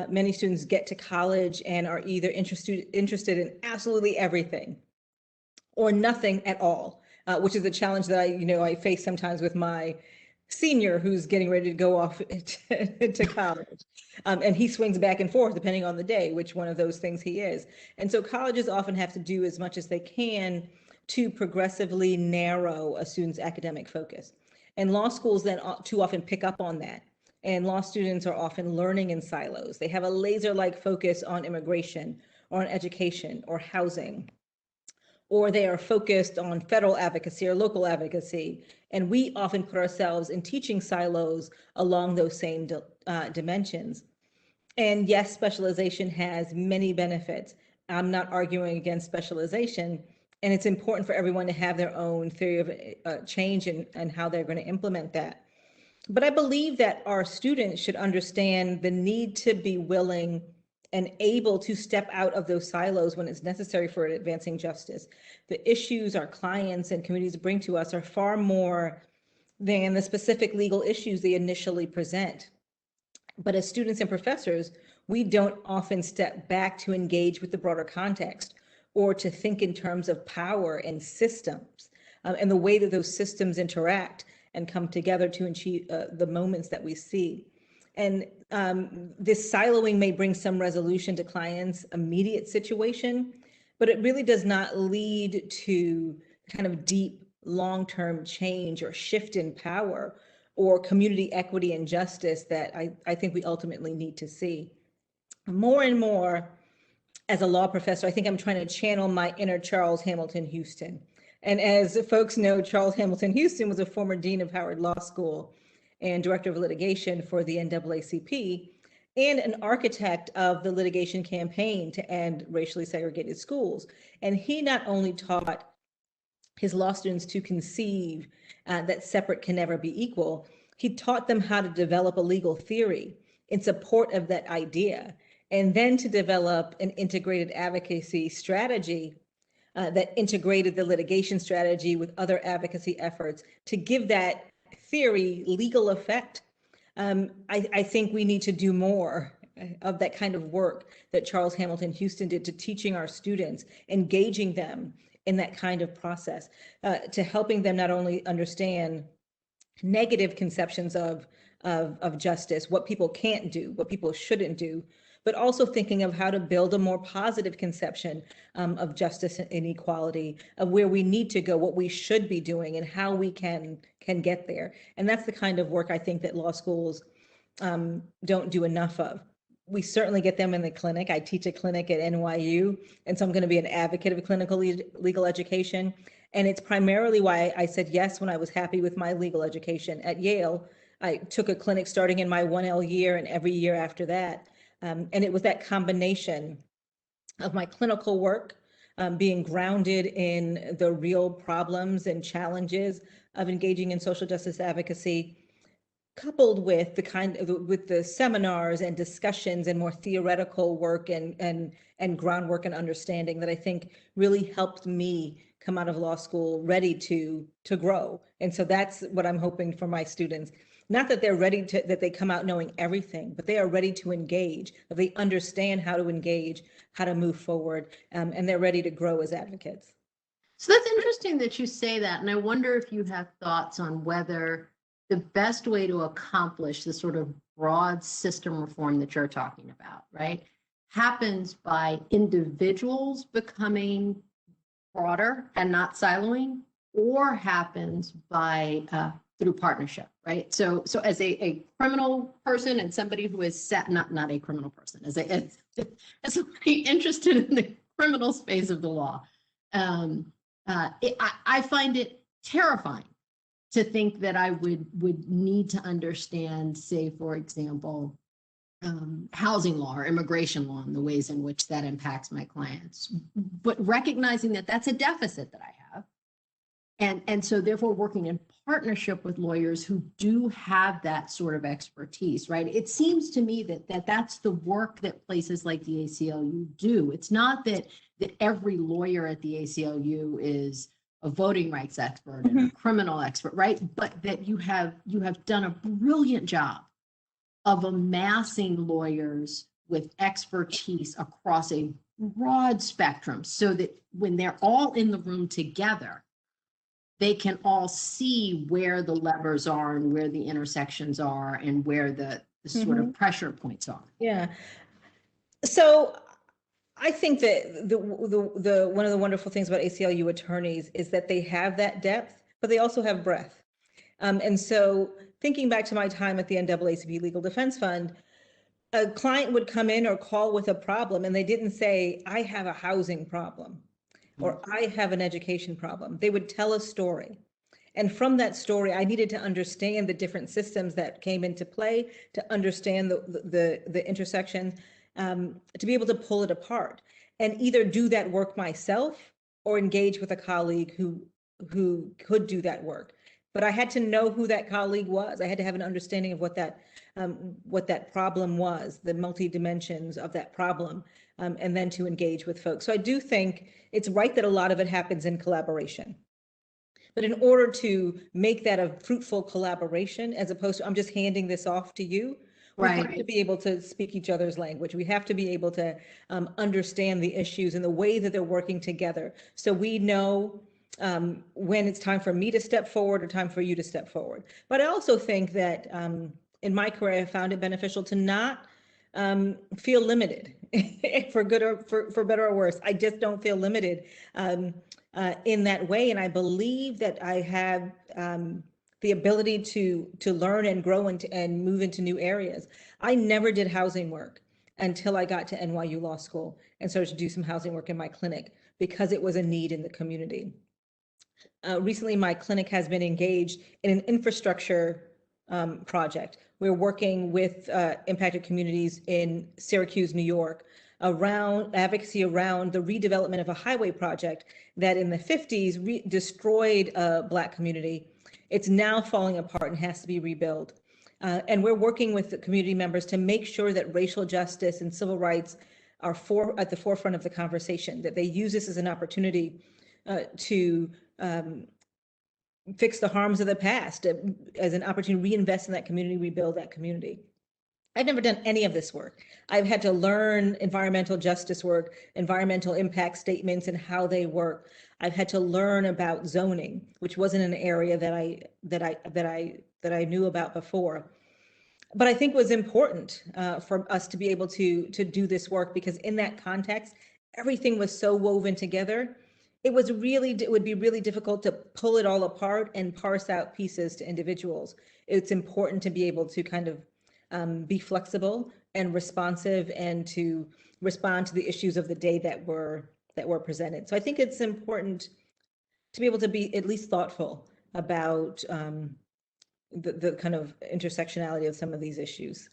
Many students get to college and are either interested in absolutely everything or nothing at all, which is a challenge that I face sometimes with my senior who's getting ready to go off to college. And he swings back and forth depending on the day, which one of those things he is. And so colleges often have to do as much as they can to progressively narrow a student's academic focus. And law schools then too often pick up on that. And law students are often learning in silos. They have a laser-like focus on immigration or on education or housing, or they are focused on federal advocacy or local advocacy. And we often put ourselves in teaching silos along those same dimensions. And yes, specialization has many benefits. I'm not arguing against specialization. And it's important for everyone to have their own theory of change and how they're going to implement that. But I believe that our students should understand the need to be willing and able to step out of those silos when it's necessary for advancing justice. The issues our clients and communities bring to us are far more than the specific legal issues they initially present. But as students and professors, we don't often step back to engage with the broader context or to think in terms of power and systems and the way that those systems interact and come together to achieve the moments that we see. And this siloing may bring some resolution to clients' immediate situation, but it really does not lead to kind of deep long-term change or shift in power or community equity and justice that I think we ultimately need to see. More and more, as a law professor, I think I'm trying to channel my inner Charles Hamilton Houston. And as folks know, Charles Hamilton Houston was a former dean of Howard Law School and director of litigation for the NAACP, and an architect of the litigation campaign to end racially segregated schools. And he not only taught his law students to conceive that separate can never be equal, he taught them how to develop a legal theory in support of that idea, and then to develop an integrated advocacy strategy that integrated the litigation strategy with other advocacy efforts to give that theory legal effect. I think we need to do more of that kind of work that Charles Hamilton Houston did to teaching our students, engaging them in that kind of process, to helping them not only understand negative conceptions of justice, what people can't do, what people shouldn't do, but also thinking of how to build a more positive conception of justice and equality, of where we need to go, what we should be doing, and how we can get there. And that's the kind of work I think that law schools don't do enough of. We certainly get them in the clinic. I teach a clinic at NYU, and so I'm going to be an advocate of clinical legal education. And it's primarily why I said yes when I was happy with my legal education at Yale. I took a clinic starting in my 1L year and every year after that. And it was that combination of my clinical work being grounded in the real problems and challenges of engaging in social justice advocacy, coupled with the seminars and discussions and more theoretical work and groundwork and understanding that I think really helped me come out of law school ready to grow. And so that's what I'm hoping for my students. Not that they're ready that they come out knowing everything, but they are ready to engage, that they understand how to engage, how to move forward, and they're ready to grow as advocates. So that's interesting that you say that. And I wonder if you have thoughts on whether the best way to accomplish the sort of broad system reform that you're talking about, right, happens by individuals becoming broader and not siloing, or happens by through partnership, right? So as a criminal person and somebody who is not a criminal person, as somebody interested in the criminal space of the law, I find it terrifying to think that I would need to understand, say, for example, housing law or immigration law and the ways in which that impacts my clients, but recognizing that that's a deficit that I have. And so therefore working in partnership with lawyers who do have that sort of expertise, right? It seems to me that that's the work that places like the ACLU do. It's not that every lawyer at the ACLU is a voting rights expert and a criminal expert, right? But that you have done a brilliant job of amassing lawyers with expertise across a broad spectrum so that when they're all in the room together, they can all see where the levers are and where the intersections are and where the sort of pressure points are. Yeah. So I think that the one of the wonderful things about ACLU attorneys is that they have that depth, but they also have breadth. And so thinking back to my time at the NAACP Legal Defense Fund, a client would come in or call with a problem and they didn't say, I have a housing problem or I have an education problem. They would tell a story. And from that story, I needed to understand the different systems that came into play, to understand the intersection, to be able to pull it apart and either do that work myself or engage with a colleague who could do that work. But I had to know who that colleague was. I had to have an understanding of what that problem was, the multi-dimensions of that problem, and then to engage with folks. So I do think it's right that a lot of it happens in collaboration. But in order to make that a fruitful collaboration, as opposed to I'm just handing this off to you, we have to be able to speak each other's language. We have to be able to understand the issues and the way that they're working together. So we know when it's time for me to step forward or time for you to step forward. But I also think that in my career, I found it beneficial to not feel limited for good or for better or worse. I just don't feel limited in that way. And I believe that I have the ability to learn and grow and move into new areas. I never did housing work until I got to NYU Law School and started to do some housing work in my clinic because it was a need in the community. Recently, my clinic has been engaged in an infrastructure project. We're working with impacted communities in Syracuse, New York, around advocacy around the redevelopment of a highway project that in the 50s destroyed a Black community. It's now falling apart and has to be rebuilt. And we're working with the community members to make sure that racial justice and civil rights are at the forefront of the conversation, that they use this as an opportunity to fix the harms of the past, as an opportunity to reinvest in that community, rebuild that community. I've never done any of this work. I've had to learn environmental justice work, environmental impact statements and how they work. I've had to learn about zoning, which wasn't an area that I knew about before. But I think it was important for us to be able to do this work because in that context, everything was so woven together. It would be really difficult to pull it all apart and parse out pieces to individuals. It's important to be able to kind of be flexible and responsive and to respond to the issues of the day that were presented. So I think it's important to be able to be at least thoughtful about the kind of intersectionality of some of these issues.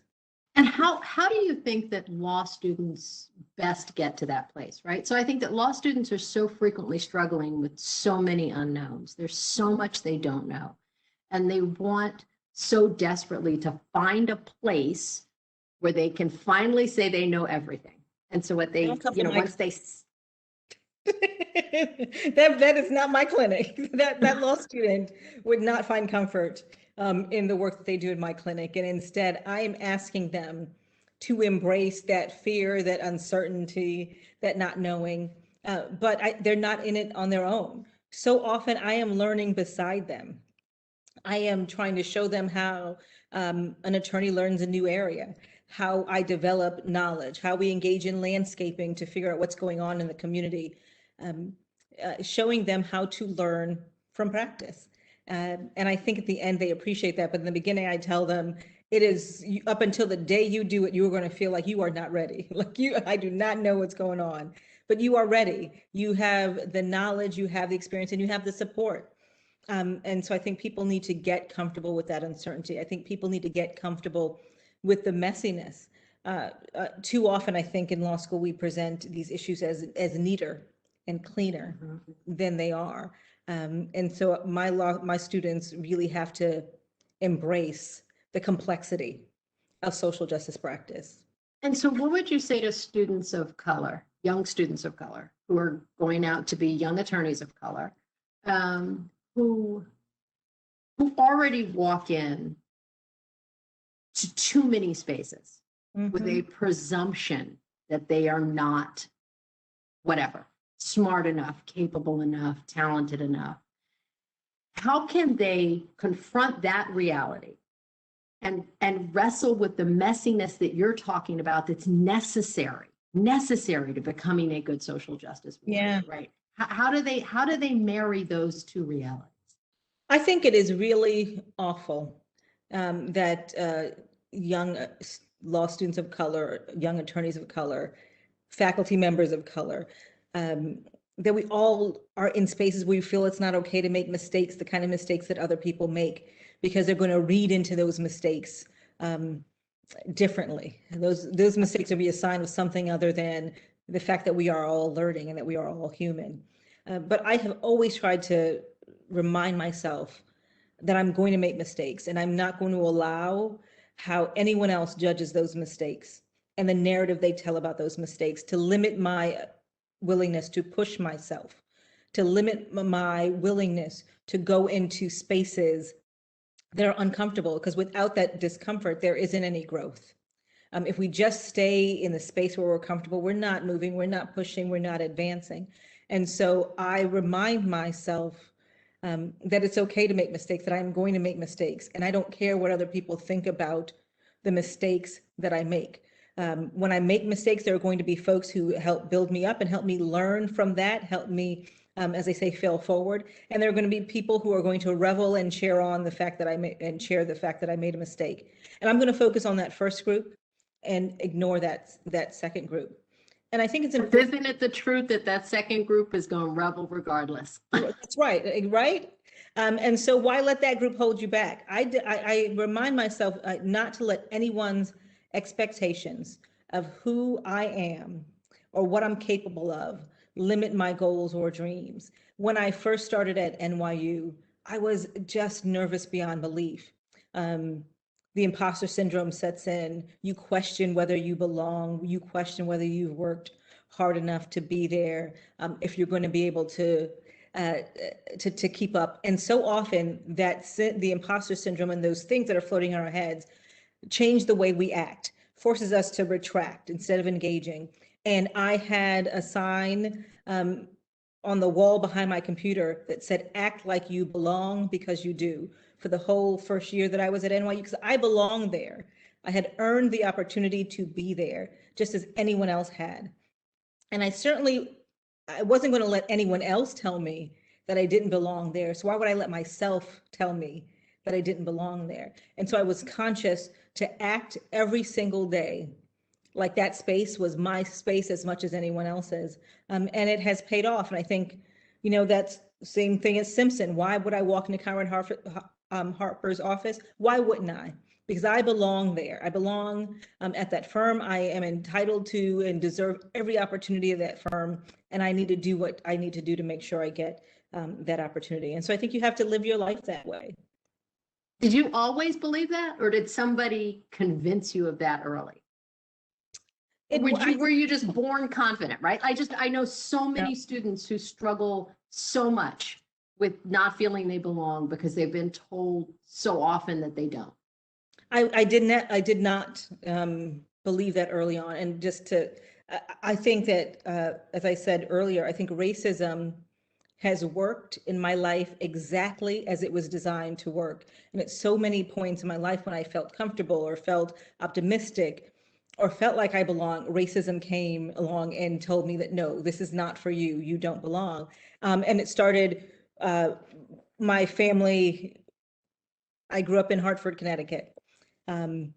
And how do you think that law students best get to that place, right? So I think that law students are so frequently struggling with so many unknowns. There's so much they don't know. And they want so desperately to find a place where they can finally say they know everything. And so what they, once they... that is not my clinic. That law student would not find comfort in the work that they do in my clinic. And instead, I am asking them to embrace that fear, that uncertainty, that not knowing, but they're not in it on their own. So often I am learning beside them. I am trying to show them how an attorney learns a new area, how I develop knowledge, how we engage in landscaping to figure out what's going on in the community, showing them how to learn from practice. And I think at the end they appreciate that. But in the beginning, I tell them it is up until the day you do it, you are going to feel like you are not ready. Like I do not know what's going on, but you are ready. You have the knowledge, you have the experience, and you have the support. And so I think people need to get comfortable with that uncertainty. I think people need to get comfortable with the messiness. Too often, I think in law school, we present these issues as neater and cleaner than they are. And so my students really have to embrace the complexity of social justice practice. And so what would you say to students of color, young students of color, who are going out to be young attorneys of color, who already walk in to too many spaces with a presumption that they are not whatever, smart enough, capable enough, talented enough? How can they confront that reality and wrestle with the messiness that you're talking about that's necessary to becoming a good social justice warrior, Yeah. right? How do they marry those two realities? I think it is really awful that young law students of color, young attorneys of color, faculty members of color, that we all are in spaces where we feel it's not okay to make mistakes, the kind of mistakes that other people make, because they're going to read into those mistakes differently. Those mistakes will be a sign of something other than the fact that we are all learning and that we are all human. But I have always tried to remind myself that I'm going to make mistakes, and I'm not going to allow how anyone else judges those mistakes and the narrative they tell about those mistakes to limit my willingness to push myself, to limit my willingness to go into spaces that are uncomfortable, because without that discomfort, there isn't any growth. If we just stay in the space where we're comfortable, we're not moving, we're not pushing, we're not advancing. And so I remind myself that it's okay to make mistakes, that I'm going to make mistakes, and I don't care what other people think about the mistakes that I make. When I make mistakes, there are going to be folks who help build me up and help me learn from that, help me, as they say, fail forward. And there are going to be people who are going to revel and share on the fact that I made a mistake. And I'm going to focus on that first group and ignore that second group. And I think it's important. Isn't it the truth that second group is going to revel regardless? That's right, right? And so why let that group hold you back? I remind myself not to let anyone's expectations of who I am or what I'm capable of limit my goals or dreams. When I first started at NYU, I was just nervous beyond belief. The imposter syndrome sets in. You question whether you belong. You question whether you've worked hard enough to be there, if you're going to be able to keep up. And so often the imposter syndrome and those things that are floating in our heads change the way we act, forces us to retract instead of engaging. And I had a sign on the wall behind my computer that said, "Act like you belong because you do," for the whole first year that I was at NYU, because I belonged there. I had earned the opportunity to be there just as anyone else had. And I wasn't going to let anyone else tell me that I didn't belong there. So why would I let myself tell me that I didn't belong there? And so I was conscious to act every single day like that space was my space as much as anyone else's. And it has paid off. And I think, that's the same thing as Simpson. Why would I walk into Karen Harper's office? Why wouldn't I? Because I belong there. I belong at that firm. I am entitled to and deserve every opportunity of that firm. And I need to do what I need to do to make sure I get that opportunity. And so I think you have to live your life that way. Did you always believe that, or did somebody convince you of that early? Were you just born confident, right? I know so many students who struggle so much with not feeling they belong because they've been told so often that they don't. I did not believe that early on. And I think that, as I said earlier, I think racism has worked in my life exactly as it was designed to work. And at so many points in my life when I felt comfortable or felt optimistic or felt like I belong, racism came along and told me that, no, this is not for you. You don't belong. And it started my family, I grew up in Hartford, Connecticut, and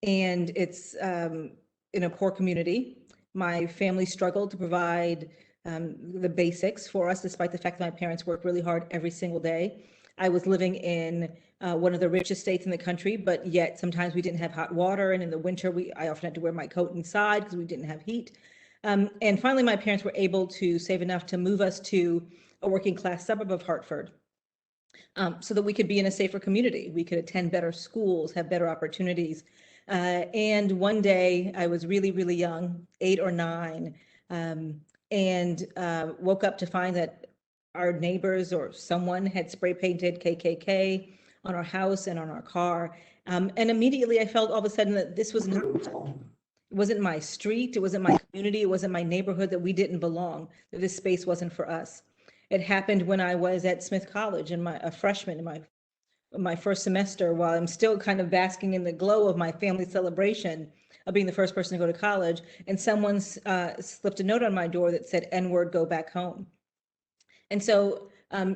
it's in a poor community. My family struggled to provide the basics for us, despite the fact that my parents worked really hard every single day. I was living in one of the richest states in the country, but yet sometimes we didn't have hot water, and in the winter I often had to wear my coat inside because we didn't have heat. And finally, my parents were able to save enough to move us to a working class suburb of Hartford, so that we could be in a safer community. We could attend better schools, have better opportunities. And one day I was really, really young, 8 or 9, and woke up to find that our neighbors or someone had spray painted KKK on our house and on our car. And immediately I felt all of a sudden that this was not, it wasn't my street, it wasn't my community, it wasn't my neighborhood, that we didn't belong, that this space wasn't for us. It happened when I was at Smith College and a freshman in my first semester, while I'm still kind of basking in the glow of my family celebration of being the first person to go to college, and someone slipped a note on my door that said, "N-word, go back home." And so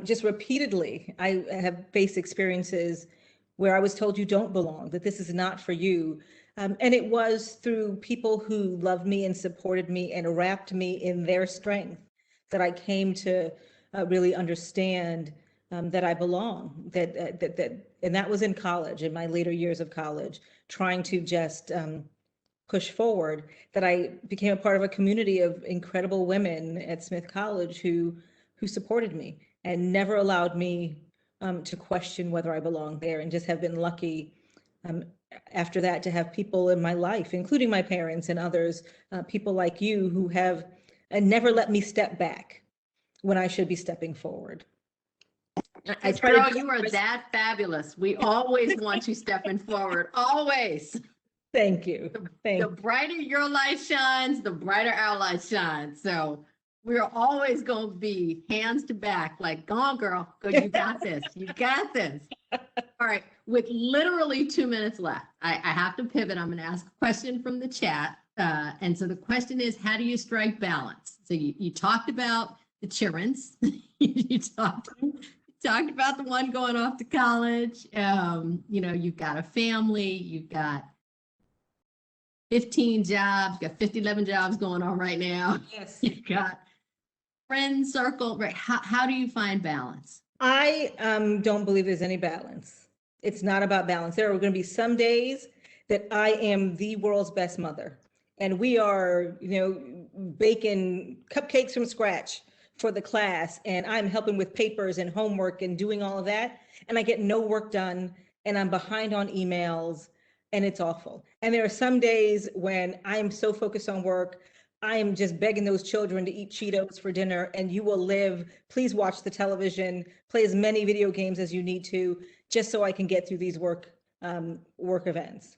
just repeatedly, I have faced experiences where I was told you don't belong, that this is not for you. And it was through people who loved me and supported me and wrapped me in their strength that I came to really understand that I belong, and that was in college, in my later years of college, trying to just push forward, that I became a part of a community of incredible women at Smith College who supported me and never allowed me to question whether I belonged there, and just have been lucky after that to have people in my life, including my parents and others, people like you, who have never let me step back when I should be stepping forward. Girl, you are that fabulous. We always want you stepping forward, always. Thank you. The brighter your light shines, the brighter our light shines. So we're always going to be hands to back, like, go on, girl, go, you got this, you got this. All right, with literally 2 minutes left, I have to pivot. I'm going to ask a question from the chat. And so the question is, how do you strike balance? So you talked about the children's, you talked about the one going off to college. You've got a family, you've got 15 jobs, you've got 11 jobs going on right now. Yes. You've got friend circle, right? How do you find balance? I don't believe there's any balance. It's not about balance. There are going to be some days that I am the world's best mother, and we are, baking cupcakes from scratch for the class, and I'm helping with papers and homework and doing all of that, and I get no work done, and I'm behind on emails, and it's awful. And there are some days when I'm so focused on work, I am just begging those children to eat Cheetos for dinner, and you will live. Please watch the television, play as many video games as you need to, just so I can get through these work events.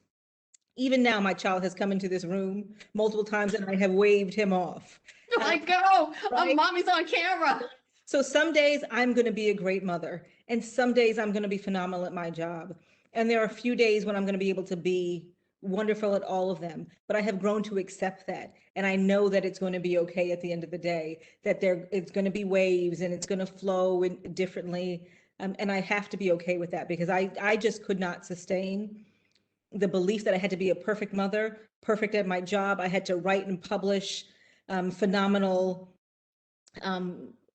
Even now, my child has come into this room multiple times, and I have waved him off. Like, go, right? Mommy's on camera. So some days I'm going to be a great mother, and some days I'm going to be phenomenal at my job. And there are a few days when I'm going to be able to be wonderful at all of them, but I have grown to accept that. And I know that it's going to be okay at the end of the day, that it's going to be waves and it's going to flow differently. And I have to be okay with that, because I just could not sustain the belief that I had to be a perfect mother, perfect at my job. I had to write and publish phenomenal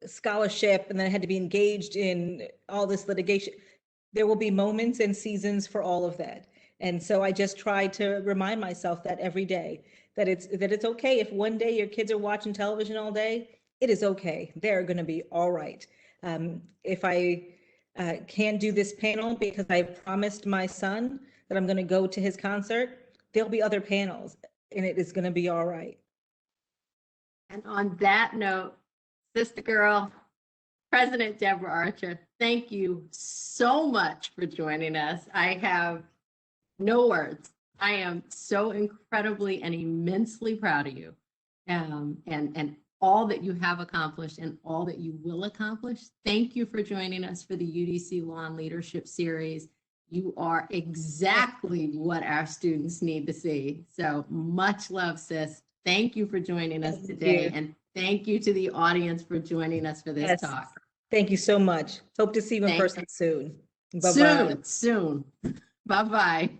scholarship, and then I had to be engaged in all this litigation. There will be moments and seasons for all of that. And so I just try to remind myself that every day, that it's okay if one day your kids are watching television all day. It is okay. They're going to be all right. If I can't do this panel because I promised my son that I'm going to go to his concert, there'll be other panels, and it is going to be all right. And on that note, sister girl, President Deborah Archer, thank you so much for joining us. I have no words. I am so incredibly and immensely proud of you, and all that you have accomplished and all that you will accomplish. Thank you for joining us for the UDC Law and Leadership Series. You are exactly what our students need to see. So much love, sis. Thank you for joining us today. And thank you to the audience for joining us for this talk. Thank you so much. Hope to see you in Thank- person soon. Bye-bye. Soon. Bye-bye.